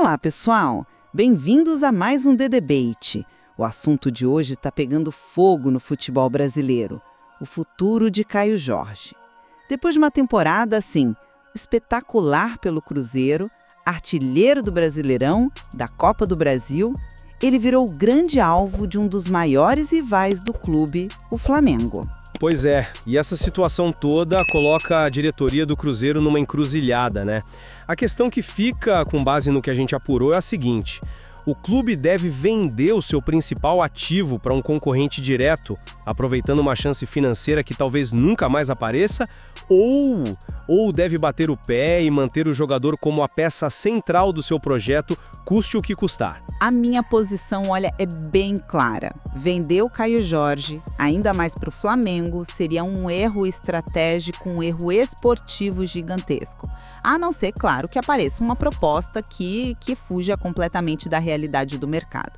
Olá, pessoal! Bem-vindos a mais um The Debate. O assunto de hoje está pegando fogo no futebol brasileiro. O futuro de Caio Jorge. Depois de uma temporada, assim, espetacular pelo Cruzeiro, artilheiro do Brasileirão, da Copa do Brasil, ele virou o grande alvo de um dos maiores rivais do clube, o Flamengo. Pois é, e essa situação toda coloca a diretoria do Cruzeiro numa encruzilhada, né? A questão que fica, com base no que a gente apurou, é a seguinte: o clube deve vender o seu principal ativo para um concorrente direto, aproveitando uma chance financeira que talvez nunca mais apareça, ou deve bater o pé e manter o jogador como a peça central do seu projeto, custe o que custar. A minha posição, olha, é bem clara. Vender o Caio Jorge, ainda mais para o Flamengo, seria um erro estratégico, um erro esportivo gigantesco. A não ser, claro, que apareça uma proposta que fuja completamente da realidade do mercado.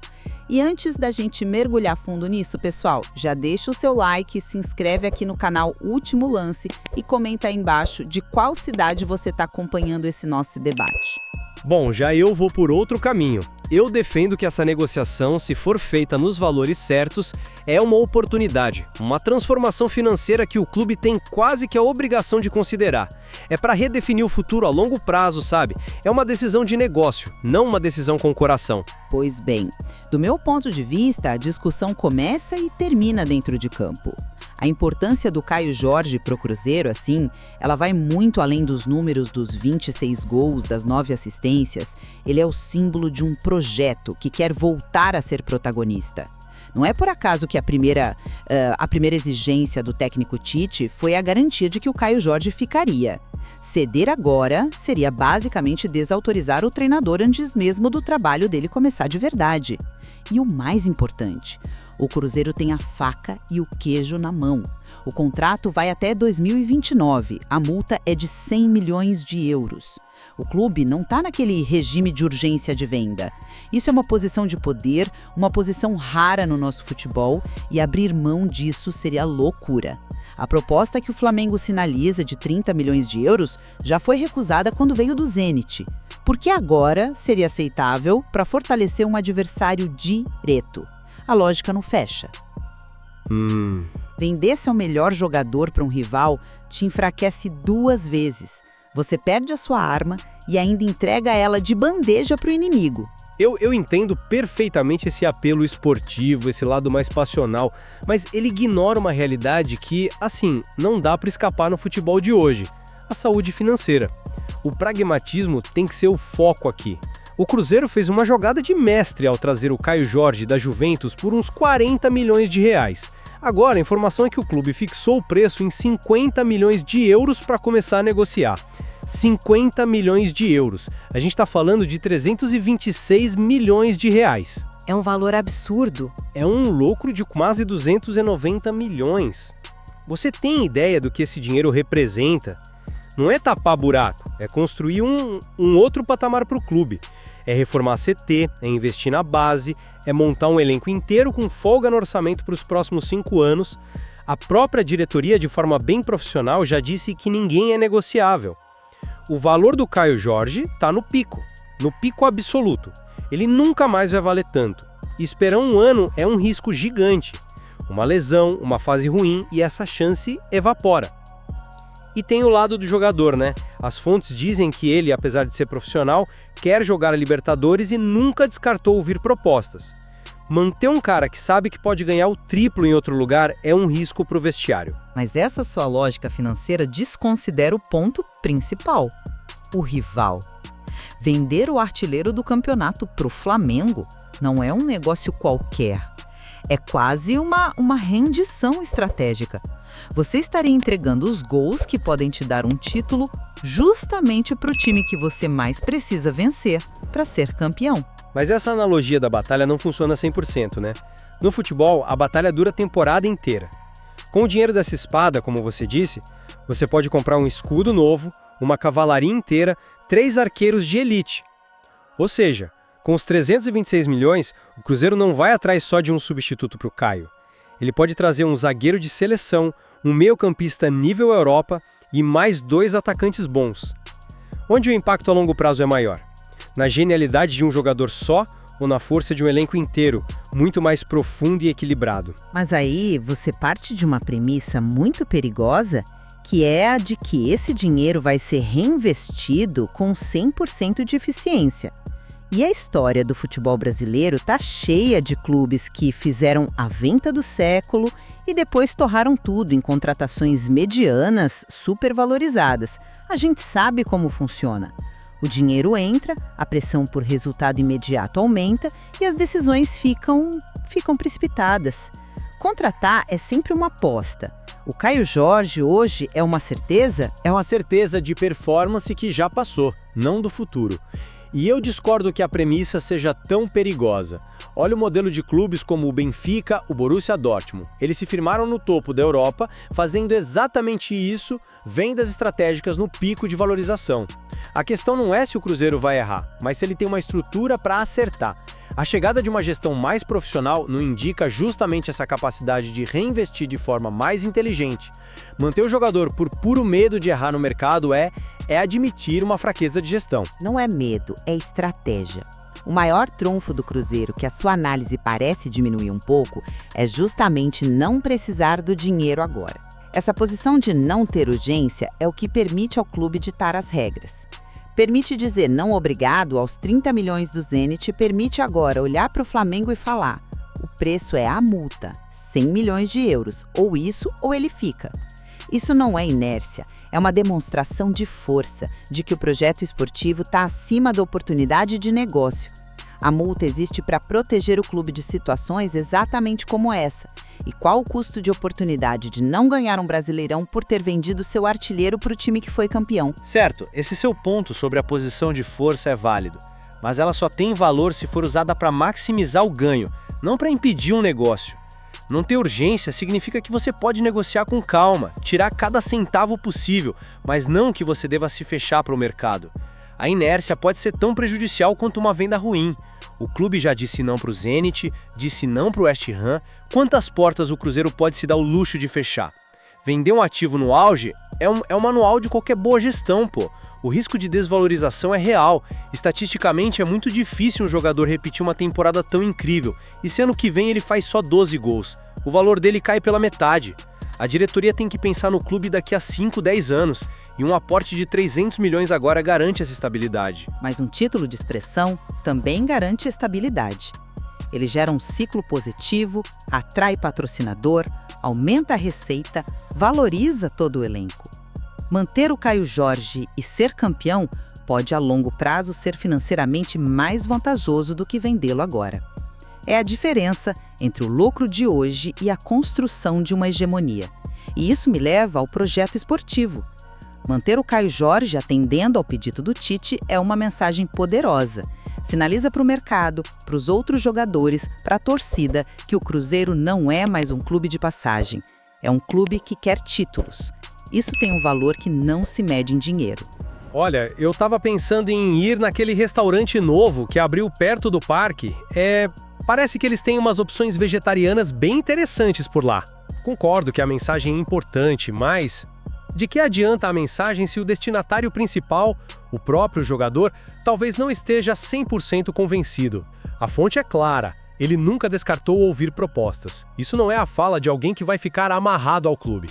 E antes da gente mergulhar fundo nisso, pessoal, já deixa o seu like, se inscreve aqui no canal Último Lance e comenta aí embaixo de qual cidade você está acompanhando esse nosso debate. Bom, já eu vou por outro caminho. Eu defendo que essa negociação, se for feita nos valores certos, é uma oportunidade, uma transformação financeira que o clube tem quase que a obrigação de considerar. É para redefinir o futuro a longo prazo, sabe? É uma decisão de negócio, não uma decisão com o coração. Pois bem, do meu ponto de vista, a discussão começa e termina dentro de campo. A importância do Caio Jorge para o Cruzeiro, assim, ela vai muito além dos números dos 26 gols, das 9 assistências. Ele é o símbolo de um projeto que quer voltar a ser protagonista. Não é por acaso que a primeira exigência do técnico Tite foi a garantia de que o Caio Jorge ficaria. Ceder agora seria basicamente desautorizar o treinador antes mesmo do trabalho dele começar de verdade. E o mais importante, o Cruzeiro tem a faca e o queijo na mão. O contrato vai até 2029, a multa é de 100 milhões de euros. O clube não está naquele regime de urgência de venda. Isso é uma posição de poder, uma posição rara no nosso futebol, e abrir mão disso seria loucura. A proposta que o Flamengo sinaliza de 30 milhões de euros já foi recusada quando veio do Zenit. Porque agora seria aceitável para fortalecer um adversário direto. A lógica não fecha. Vender seu melhor jogador para um rival te enfraquece 2 vezes. Você perde a sua arma e ainda entrega ela de bandeja para o inimigo. Eu entendo perfeitamente esse apelo esportivo, esse lado mais passional, mas ele ignora uma realidade que, assim, não dá para escapar no futebol de hoje: a saúde financeira. O pragmatismo tem que ser o foco aqui. O Cruzeiro fez uma jogada de mestre ao trazer o Caio Jorge da Juventus por uns 40 milhões de reais. Agora, a informação é que o clube fixou o preço em 50 milhões de euros para começar a negociar. 50 milhões de euros. A gente está falando de 326 milhões de reais. É um valor absurdo. É um lucro de quase 290 milhões. Você tem ideia do que esse dinheiro representa? Não é tapar buraco, é construir um outro patamar para o clube. É reformar CT, é investir na base, é montar um elenco inteiro com folga no orçamento para os próximos 5 anos. A própria diretoria, de forma bem profissional, já disse que ninguém é negociável. O valor do Caio Jorge está no pico absoluto. Ele nunca mais vai valer tanto. E esperar um ano é um risco gigante. Uma lesão, uma fase ruim e essa chance evapora. E tem o lado do jogador, né? As fontes dizem que ele, apesar de ser profissional, quer jogar a Libertadores e nunca descartou ouvir propostas. Manter um cara que sabe que pode ganhar o triplo em outro lugar é um risco para o vestiário. Mas essa sua lógica financeira desconsidera o ponto principal: o rival. Vender o artilheiro do campeonato para o Flamengo não é um negócio qualquer. É quase uma rendição estratégica. Você estaria entregando os gols que podem te dar um título justamente para o time que você mais precisa vencer para ser campeão. Mas essa analogia da batalha não funciona 100%, né? No futebol, a batalha dura a temporada inteira. Com o dinheiro dessa espada, como você disse, você pode comprar um escudo novo, uma cavalaria inteira, 3 arqueiros de elite. Ou seja, com os 326 milhões, o Cruzeiro não vai atrás só de um substituto para o Caio. Ele pode trazer um zagueiro de seleção, um meio-campista nível Europa e mais 2 atacantes bons. Onde o impacto a longo prazo é maior? Na genialidade de um jogador só ou na força de um elenco inteiro, muito mais profundo e equilibrado? Mas aí você parte de uma premissa muito perigosa, que é a de que esse dinheiro vai ser reinvestido com 100% de eficiência. E a história do futebol brasileiro está cheia de clubes que fizeram a venda do século e depois torraram tudo em contratações medianas supervalorizadas. A gente sabe como funciona. O dinheiro entra, a pressão por resultado imediato aumenta e as decisões ficam precipitadas. Contratar é sempre uma aposta. O Caio Jorge hoje é uma certeza? É uma certeza de performance que já passou, não do futuro. E eu discordo que a premissa seja tão perigosa. Olha o modelo de clubes como o Benfica, o Borussia Dortmund. Eles se firmaram no topo da Europa, fazendo exatamente isso, vendas estratégicas no pico de valorização. A questão não é se o Cruzeiro vai errar, mas se ele tem uma estrutura para acertar. A chegada de uma gestão mais profissional não indica justamente essa capacidade de reinvestir de forma mais inteligente. Manter o jogador por puro medo de errar no mercado é admitir uma fraqueza de gestão. Não é medo, é estratégia. O maior trunfo do Cruzeiro, que a sua análise parece diminuir um pouco, é justamente não precisar do dinheiro agora. Essa posição de não ter urgência é o que permite ao clube ditar as regras. Permite dizer não obrigado aos 30 milhões do Zenit, permite agora olhar para o Flamengo e falar: o preço é a multa, 100 milhões de euros, ou isso ou ele fica. Isso não é inércia, é uma demonstração de força, de que o projeto esportivo está acima da oportunidade de negócio. A multa existe para proteger o clube de situações exatamente como essa. E qual o custo de oportunidade de não ganhar um Brasileirão por ter vendido seu artilheiro para o time que foi campeão? Certo, esse seu ponto sobre a posição de força é válido, mas ela só tem valor se for usada para maximizar o ganho, não para impedir um negócio. Não ter urgência significa que você pode negociar com calma, tirar cada centavo possível, mas não que você deva se fechar para o mercado. A inércia pode ser tão prejudicial quanto uma venda ruim. O clube já disse não para o Zenit, disse não para o West Ham. Quantas portas o Cruzeiro pode se dar o luxo de fechar? Vender um ativo no auge é um manual de qualquer boa gestão, pô. O risco de desvalorização é real. Estatisticamente é muito difícil um jogador repetir uma temporada tão incrível. E se ano que vem ele faz só 12 gols, o valor dele cai pela metade. A diretoria tem que pensar no clube daqui a 5, 10 anos, e um aporte de 300 milhões agora garante essa estabilidade. Mas um título de expressão também garante estabilidade. Ele gera um ciclo positivo, atrai patrocinador, aumenta a receita, valoriza todo o elenco. Manter o Caio Jorge e ser campeão pode a longo prazo ser financeiramente mais vantajoso do que vendê-lo agora. É a diferença entre o lucro de hoje e a construção de uma hegemonia. E isso me leva ao projeto esportivo. Manter o Caio Jorge atendendo ao pedido do Tite é uma mensagem poderosa. Sinaliza para o mercado, para os outros jogadores, para a torcida, que o Cruzeiro não é mais um clube de passagem. É um clube que quer títulos. Isso tem um valor que não se mede em dinheiro. Olha, eu tava pensando em ir naquele restaurante novo que abriu perto do parque. Parece que eles têm umas opções vegetarianas bem interessantes por lá. Concordo que a mensagem é importante, mas de que adianta a mensagem se o destinatário principal, o próprio jogador, talvez não esteja 100% convencido? A fonte é clara, ele nunca descartou ouvir propostas. Isso não é a fala de alguém que vai ficar amarrado ao clube.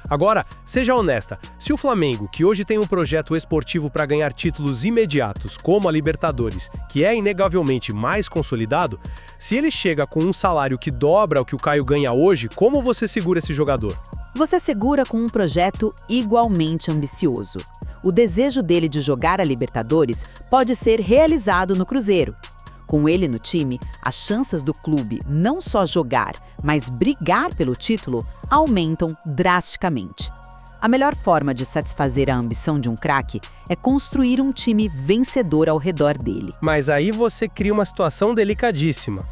Agora, seja honesta, se o Flamengo, que hoje tem um projeto esportivo para ganhar títulos imediatos, como a Libertadores, que é inegavelmente mais consolidado, se ele chega com um salário que dobra o que o Caio ganha hoje, como você segura esse jogador? Você segura com um projeto igualmente ambicioso. O desejo dele de jogar a Libertadores pode ser realizado no Cruzeiro. Com ele no time, as chances do clube não só jogar, mas brigar pelo título aumentam drasticamente. A melhor forma de satisfazer a ambição de um craque é construir um time vencedor ao redor dele. Mas aí você cria uma situação delicadíssima.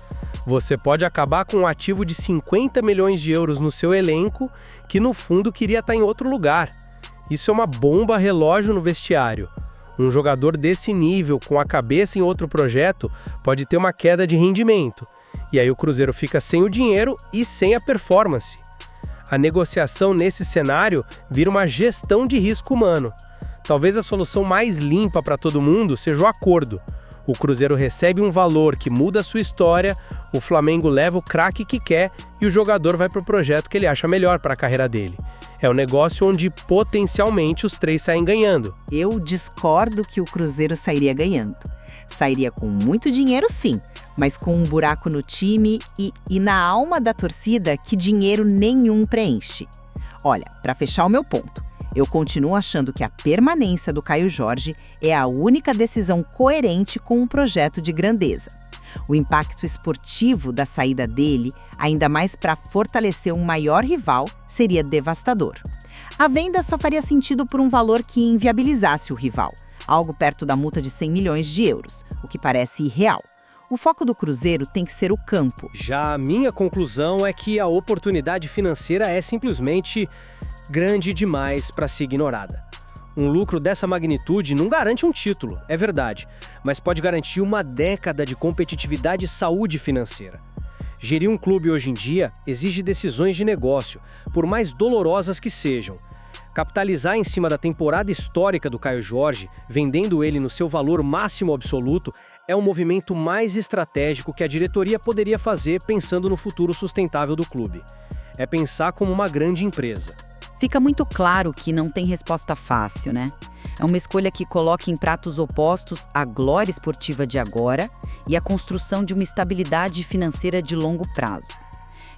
Você pode acabar com um ativo de 50 milhões de euros no seu elenco, que no fundo queria estar em outro lugar. Isso é uma bomba relógio no vestiário. Um jogador desse nível, com a cabeça em outro projeto, pode ter uma queda de rendimento. E aí o Cruzeiro fica sem o dinheiro e sem a performance. A negociação nesse cenário vira uma gestão de risco humano. Talvez a solução mais limpa para todo mundo seja o acordo. O Cruzeiro recebe um valor que muda a sua história, o Flamengo leva o craque que quer e o jogador vai para o projeto que ele acha melhor para a carreira dele. É um negócio onde potencialmente os três saem ganhando. Eu discordo que o Cruzeiro sairia ganhando. Sairia com muito dinheiro, sim, mas com um buraco no time e na alma da torcida que dinheiro nenhum preenche. Olha, para fechar o meu ponto, eu continuo achando que a permanência do Caio Jorge é a única decisão coerente com um projeto de grandeza. O impacto esportivo da saída dele, ainda mais para fortalecer um maior rival, seria devastador. A venda só faria sentido por um valor que inviabilizasse o rival, algo perto da multa de 100 milhões de euros, o que parece irreal. O foco do Cruzeiro tem que ser o campo. Já a minha conclusão é que a oportunidade financeira é simplesmente grande demais para ser ignorada. Um lucro dessa magnitude não garante um título, é verdade, mas pode garantir uma década de competitividade e saúde financeira. Gerir um clube hoje em dia exige decisões de negócio, por mais dolorosas que sejam. Capitalizar em cima da temporada histórica do Caio Jorge, vendendo ele no seu valor máximo absoluto, é um movimento mais estratégico que a diretoria poderia fazer pensando no futuro sustentável do clube. É pensar como uma grande empresa. Fica muito claro que não tem resposta fácil, né? É uma escolha que coloca em pratos opostos a glória esportiva de agora e a construção de uma estabilidade financeira de longo prazo.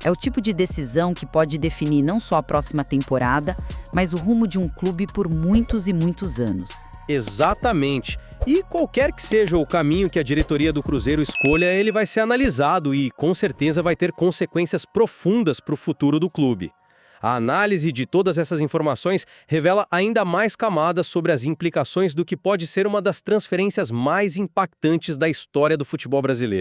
É o tipo de decisão que pode definir não só a próxima temporada, mas o rumo de um clube por muitos e muitos anos. Exatamente. E qualquer que seja o caminho que a diretoria do Cruzeiro escolha, ele vai ser analisado e, com certeza, vai ter consequências profundas para o futuro do clube. A análise de todas essas informações revela ainda mais camadas sobre as implicações do que pode ser uma das transferências mais impactantes da história do futebol brasileiro.